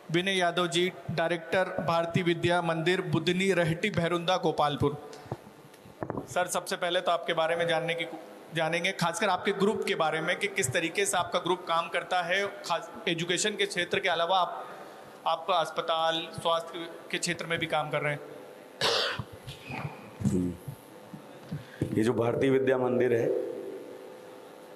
Vinay Yadav ji, director Bharatiya Vidya मंदिर Budhni रहटी Bhairunda Gopalpur. Sir सबसे पहले तो आपके बारे में जानेंगे, खासकर आपके ग्रुप के बारे में कि किस तरीके से आपका ग्रुप काम करता है। खास एजुकेशन के क्षेत्र के अलावा आप अस्पताल स्वास्थ्य के क्षेत्र में भी काम कर रहे हैं। ये जो भारतीय विद्या मंदिर है,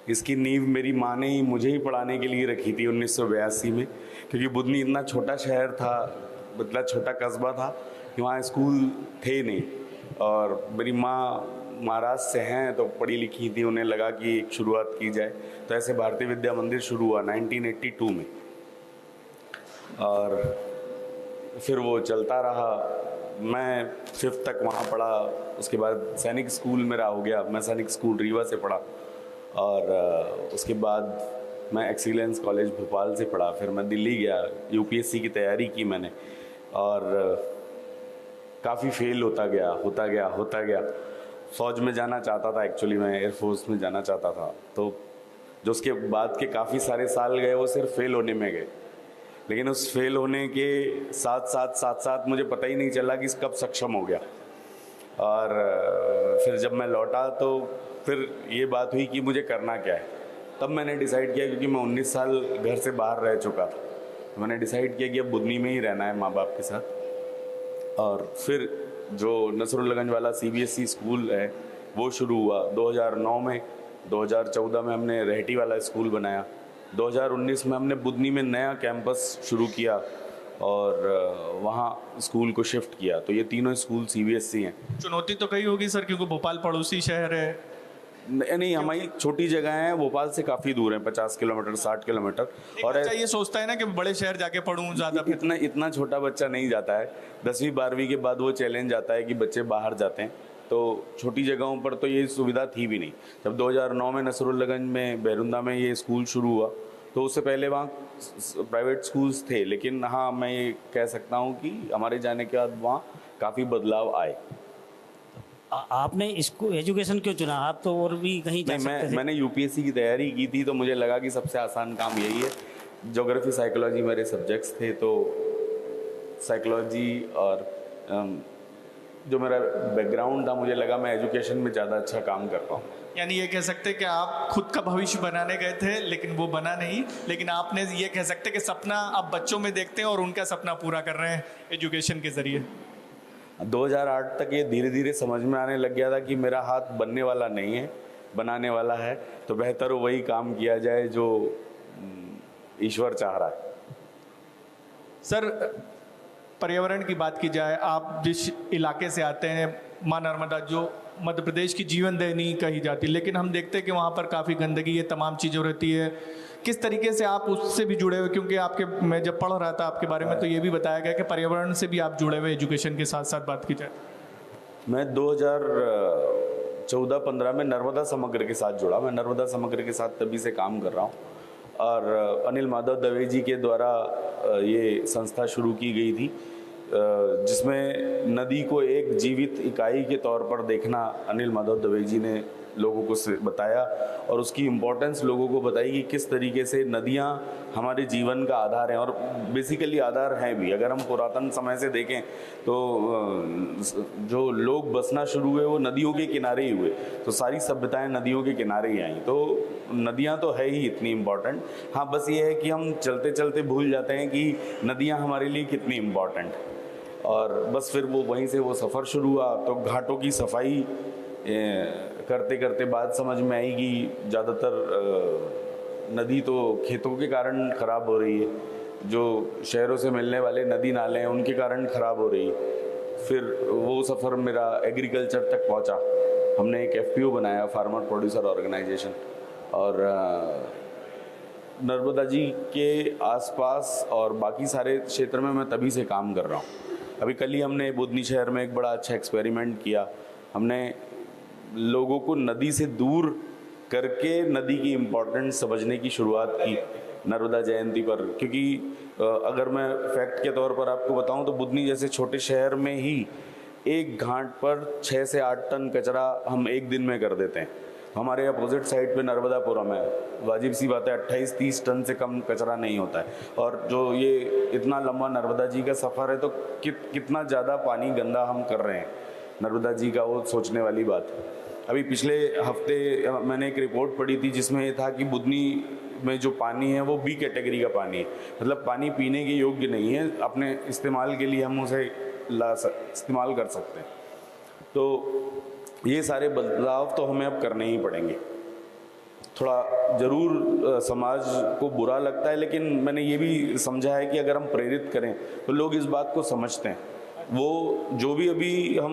इसकी नींव मेरी माँ ने ही मुझे ही पढ़ाने के लिए रखी थी 1982 में, क्योंकि बुधनी इतना छोटा शहर था, मतलब छोटा कस्बा था कि वहाँ स्कूल थे नहीं। और मेरी माँ महाराष्ट्र से हैं तो पढ़ी लिखी थी, उन्हें लगा कि एक शुरुआत की जाए, तो ऐसे भारतीय विद्या मंदिर शुरू हुआ 1982 में। और फिर वो चलता रहा। मैं 5th तक वहाँ पढ़ा, उसके बाद सैनिक स्कूल मेरा हो गया, मैं सैनिक स्कूल रीवा से पढ़ा। और उसके बाद मैं एक्सीलेंस कॉलेज भोपाल से पढ़ा। फिर मैं दिल्ली गया, यूपीएससी की तैयारी की मैंने, और काफ़ी फेल होता गया। फ़ौज में जाना चाहता था, एक्चुअली मैं एयरफोर्स में जाना चाहता था। तो जो उसके बाद के काफ़ी सारे साल गए वो सिर्फ फेल होने में गए। लेकिन उस फेल होने के साथ मुझे पता ही नहीं चला कि कब सक्षम हो गया। और फिर जब मैं लौटा तो फिर ये बात हुई कि मुझे करना क्या है। तब मैंने डिसाइड किया, क्योंकि मैं 19 साल घर से बाहर रह चुका था, तो मैंने डिसाइड किया कि अब बुधनी में ही रहना है माँ बाप के साथ। और फिर जो नसरुल्लागंज वाला सीबीएसई स्कूल है वो शुरू हुआ 2009 में। 2014 में हमने रहटी वाला स्कूल बनाया। 2019 में हमने बुधनी में नया कैंपस शुरू किया और वहाँ स्कूल को शिफ्ट किया। तो ये तीनों स्कूल सीबीएसई हैं। चुनौती तो कई होगी सर, क्योंकि भोपाल पड़ोसी शहर है। नहीं, हमारी छोटी जगह है, भोपाल से काफ़ी दूर है, 50 किलोमीटर 60 किलोमीटर। और बच्चा ये सोचता है ना कि बड़े शहर जाके पढ़ूं ज़्यादा। इतना छोटा बच्चा नहीं जाता है। 10वीं 12वीं के बाद वो चैलेंज आता है कि बच्चे बाहर जाते हैं। तो छोटी जगहों पर तो ये सुविधा थी भी नहीं। जब 2009 में नसरुल्लागंज में भैरुंदा में ये स्कूल शुरू हुआ, तो उससे पहले वहाँ प्राइवेट स्कूल्स थे। लेकिन हाँ, मैं ये कह सकता हूँ कि हमारे जाने के बाद वहाँ काफ़ी बदलाव आए। आपने इसको एजुकेशन क्यों चुना? आप तो और भी कहीं जा सकते थे। मैंने यूपीएससी की तैयारी की थी, तो मुझे लगा कि सबसे आसान काम यही है। ज्योग्राफी साइकोलॉजी मेरे सब्जेक्ट्स थे, तो साइकोलॉजी और जो मेरा बैकग्राउंड था, मुझे लगा मैं एजुकेशन में ज़्यादा अच्छा काम कर पाऊँ। यानी ये कह सकते हैं कि आप खुद का भविष्य बनाने गए थे, लेकिन वो बना नहीं। लेकिन आपने ये कह सकते हैं कि सपना आप बच्चों में देखते हैं और उनका सपना पूरा कर रहे हैं एजुकेशन के ज़रिए। 2008 तक ये धीरे धीरे समझ में आने लग गया था कि मेरा हाथ बनने वाला नहीं है, बनाने वाला है। तो बेहतर वही काम किया जाए जो ईश्वर चाह रहा है। सर पर्यावरण की बात की जाए, आप जिस इलाके से आते हैं, माँ नर्मदा जो मध्य प्रदेश की जीवन दायिनी कही जाती है, लेकिन हम देखते हैं कि वहाँ पर काफ़ी गंदगी, ये तमाम चीज़ें रहती है। किस तरीके से आप उससे भी जुड़े हुए, क्योंकि मैं जब पढ़ रहा था आपके बारे में तो ये भी बताया गया कि पर्यावरण से भी आप जुड़े हुए एजुकेशन के साथ साथ बात की जाए। मैं 2014-15 में नर्मदा समग्र के साथ जुड़ा। मैं नर्मदा समग्र के साथ तभी से काम कर रहा हूँ। और अनिल माधव दवे जी के द्वारा ये संस्था शुरू की गई थी, जिसमें नदी को एक जीवित इकाई के तौर पर देखना अनिल माधव दवे जी ने लोगों को बताया, और उसकी इम्पोर्टेंस लोगों को बताई कि किस तरीके से नदियाँ हमारे जीवन का आधार हैं, और बेसिकली आधार हैं भी। अगर हम पुरातन समय से देखें तो जो लोग बसना शुरू हुए वो नदियों के किनारे ही हुए, तो सारी सभ्यताएं नदियों के किनारे ही आई। तो नदियाँ तो है ही इतनी इम्पॉर्टेंट। हाँ, बस ये है कि हम चलते चलते भूल जाते हैं कि नदियाँ हमारे लिए कितनी इम्पॉर्टेंट। और बस फिर वो वहीं से वो सफ़र शुरू हुआ। तो घाटों की सफाई करते करते बात समझ में आई कि ज़्यादातर नदी तो खेतों के कारण ख़राब हो रही है, जो शहरों से मिलने वाले नदी नाले हैं उनके कारण ख़राब हो रही है। फिर वो सफ़र मेरा एग्रीकल्चर तक पहुंचा। हमने एक एफपीओ बनाया, फार्मर प्रोड्यूसर ऑर्गेनाइजेशन, और नर्मदा जी के आसपास और बाकी सारे क्षेत्र में मैं तभी से काम कर रहा हूँ। अभी कल ही हमने बुधनी शहर में एक बड़ा अच्छा एक्सपेरिमेंट किया। हमने लोगों को नदी से दूर करके नदी की इम्पोर्टेंस समझने की शुरुआत की नर्मदा जयंती पर। क्योंकि अगर मैं फैक्ट के तौर पर आपको बताऊं तो बुधनी जैसे छोटे शहर में ही एक घाट पर 6 से 8 टन कचरा हम एक दिन में कर देते हैं। हमारे अपोजिट साइड पे नर्मदापुरम है, वाजिब सी बात है 28-30 टन से कम कचरा नहीं होता है। और जो ये इतना लंबा नर्मदा जी का सफ़र है तो कितना ज़्यादा पानी गंदा हम कर रहे हैं नर्मदा जी का, वो सोचने वाली बात है। अभी पिछले हफ्ते मैंने एक रिपोर्ट पढ़ी थी जिसमें ये था कि बुधनी में जो पानी है वो बी कैटेगरी का पानी है, मतलब पानी पीने के योग्य नहीं है, अपने इस्तेमाल के लिए हम उसे इस्तेमाल कर सकते हैं। तो ये सारे बदलाव तो हमें अब करने ही पड़ेंगे। थोड़ा ज़रूर समाज को बुरा लगता है, लेकिन मैंने ये भी समझा है कि अगर हम प्रेरित करें तो लोग इस बात को समझते हैं। वो जो भी अभी हम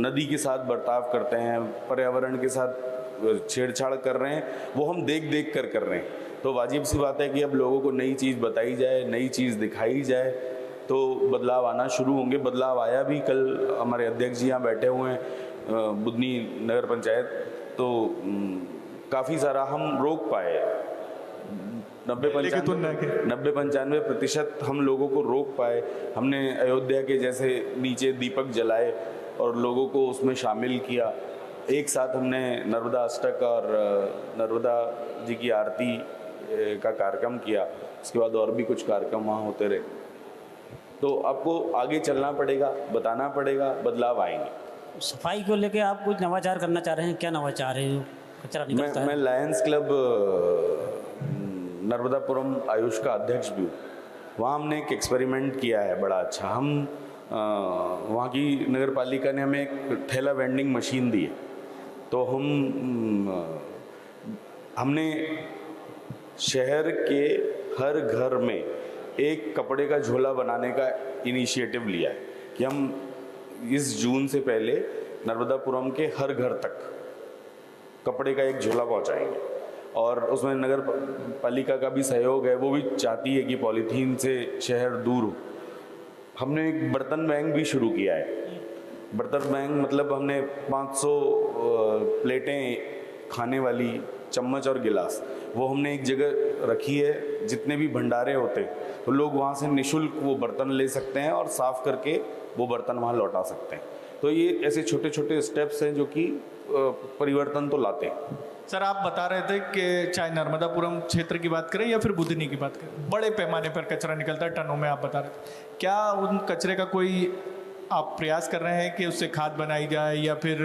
नदी के साथ बर्ताव करते हैं, पर्यावरण के साथ छेड़छाड़ कर रहे हैं, वो हम देख देख कर रहे हैं। तो वाजिब सी बात है कि अब लोगों को नई चीज़ बताई जाए, नई चीज़ दिखाई जाए, तो बदलाव आना शुरू होंगे। बदलाव आया भी। कल हमारे अध्यक्ष जी यहाँ बैठे हुए हैं बुधनी नगर पंचायत, तो काफ़ी सारा हम रोक पाए। 90-95% हम लोगों को रोक पाए। हमने अयोध्या के जैसे नीचे दीपक जलाए और लोगों को उसमें शामिल किया। एक साथ हमने नर्मदा अष्टक और नर्मदा जी की आरती का कार्यक्रम किया। उसके बाद और भी कुछ कार्यक्रम वहाँ होते रहे। तो आपको आगे चलना पड़ेगा, बताना पड़ेगा, बदलाव आएंगे। सफाई को लेके आप कुछ नवाचार करना चाह रहे हैं, क्या नवाचार है? कचरा निकलता है। मैं लायंस क्लब नर्मदापुरम आयुष का अध्यक्ष भी हूँ। वहाँ हमने एक एक्सपेरिमेंट किया है बड़ा अच्छा। हम वहाँ की नगर पालिका ने हमें एक ठेला वेंडिंग मशीन दी है, तो हमने शहर के हर घर में एक कपड़े का झोला बनाने का इनिशिएटिव लिया है कि हम इस जून से पहले नर्मदापुरम के हर घर तक कपड़े का एक झोला पहुंचाएंगे। और उसमें नगर पालिका का भी सहयोग है, वो भी चाहती है कि पॉलीथीन से शहर दूर हो। हमने एक बर्तन बैंक भी शुरू किया है। बर्तन बैंक मतलब हमने 500 प्लेटें खाने वाली, चम्मच और गिलास, वो हमने एक जगह रखी है। जितने भी भंडारे होते हैं तो लोग वहाँ से निःशुल्क वो बर्तन ले सकते हैं और साफ़ करके वो बर्तन वहाँ लौटा सकते हैं। तो ये ऐसे छोटे छोटे स्टेप्स हैं जो कि परिवर्तन तो लाते हैं। सर, आप बता रहे थे कि चाहे नर्मदापुरम क्षेत्र की बात करें या फिर बुधनी की बात करें, बड़े पैमाने पर कचरा निकलता है, टनों में आप बता रहे थे। क्या उन कचरे का कोई आप प्रयास कर रहे हैं कि उससे खाद बनाई जाए या फिर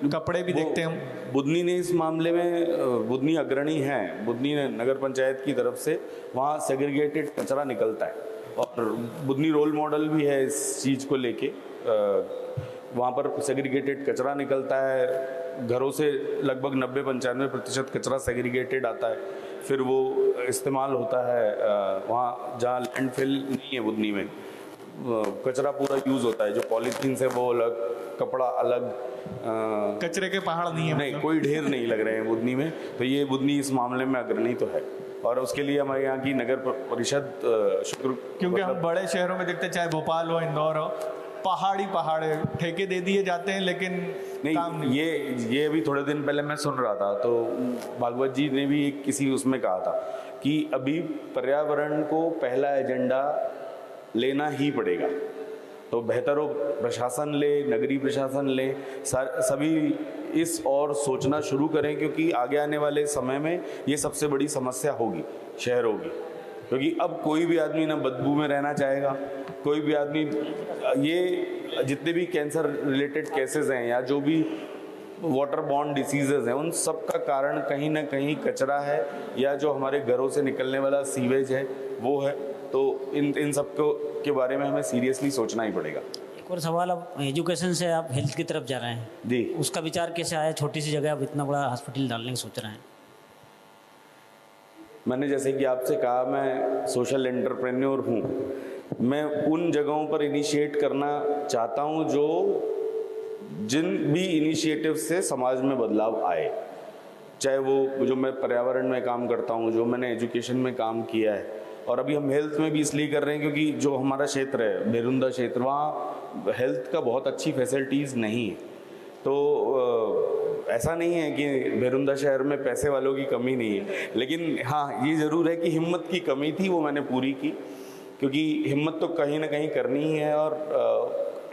कपड़े भी देखते हैं हम? बुधनी ने इस मामले में, बुधनी अग्रणी है, बुधनी नगर पंचायत की तरफ से वहाँ सेग्रीगेटेड कचरा निकलता है और बुधनी रोल मॉडल भी है इस चीज़ को लेके। वहाँ पर सेग्रीगेटेड कचरा निकलता है। घरों से लगभग 90-95% कचरा सेग्रीगेटेड आता है, फिर वो इस्तेमाल होता है। वहाँ जहाँ लैंडफिल नहीं है बुधनी में, कचरा पूरा यूज़ होता है। जो पॉलीथीन से वो अलग, कपड़ा अलग, कचरे के पहाड़ नहीं है, नहीं कोई ढेर नहीं लग रहे हैं बुधनी में। तो ये बुधनी इस मामले में अग्रणी तो है और उसके लिए हमारे यहाँ की नगर परिषद शुक्र, क्योंकि हम बड़े शहरों में देखते हैं, चाहे भोपाल हो, इंदौर हो, पहाड़ ठेके दे दिए जाते हैं, लेकिन काम नहीं। ये अभी थोड़े दिन पहले मैं सुन रहा था, तो भागवत जी ने भी किसी उसमें कहा था कि अभी पर्यावरण को पहला एजेंडा लेना ही पड़ेगा। तो बेहतर हो प्रशासन ले, नगरीय प्रशासन ले, सभी इस और सोचना शुरू करें, क्योंकि आगे आने वाले समय में ये सबसे बड़ी समस्या होगी शहरों की। क्योंकि अब कोई भी आदमी ना बदबू में रहना चाहेगा, कोई भी आदमी, ये जितने भी कैंसर रिलेटेड केसेस हैं या जो भी वाटर बॉर्न डिसीजेज हैं, उन सब का कारण कहीं ना कहीं कचरा है या जो हमारे घरों से निकलने वाला सीवेज है वो है। तो इन सब के बारे में हमें सीरियसली सोचना ही पड़ेगा। एक और सवाल, अब एजुकेशन से आप हेल्थ की तरफ जा रहे हैं जी, उसका उसका विचार कैसे आया? छोटी सी जगह आप इतना बड़ा हॉस्पिटल डालने की सोच रहे हैं। मैंने जैसे कि आपसे कहा, मैं सोशल एंटरप्रेन्योर हूँ। मैं उन जगहों पर इनिशिएट करना चाहता हूँ जिन भी इनिशिएटिव से समाज में बदलाव आए। चाहे वो जो मैं पर्यावरण में काम करता हूँ, जो मैंने एजुकेशन में काम किया है, और अभी हम हेल्थ में भी इसलिए कर रहे हैं क्योंकि जो हमारा क्षेत्र है भेरुंदा क्षेत्र, वहाँ हेल्थ का बहुत अच्छी फैसिलिटीज़ नहीं है। तो ऐसा नहीं है कि भेरुंदा शहर में पैसे वालों की कमी नहीं है, लेकिन हाँ ये ज़रूर है कि हिम्मत की कमी थी, वो मैंने पूरी की। क्योंकि हिम्मत तो कहीं ना कहीं करनी ही है और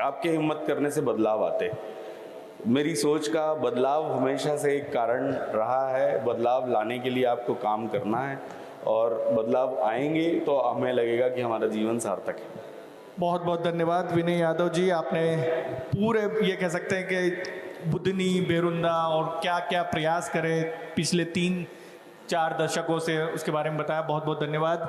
आपके हिम्मत करने से बदलाव आते हैं। मेरी सोच का बदलाव हमेशा से एक कारण रहा है। बदलाव लाने के लिए आपको काम करना है और बदलाव आएंगे तो हमें लगेगा कि हमारा जीवन सार्थक है। बहुत बहुत धन्यवाद विनय यादव जी, आपने पूरे ये कह सकते हैं कि बुधनी बेरुंदा और क्या क्या प्रयास करे पिछले 3-4 दशकों से, उसके बारे में बताया। बहुत बहुत धन्यवाद।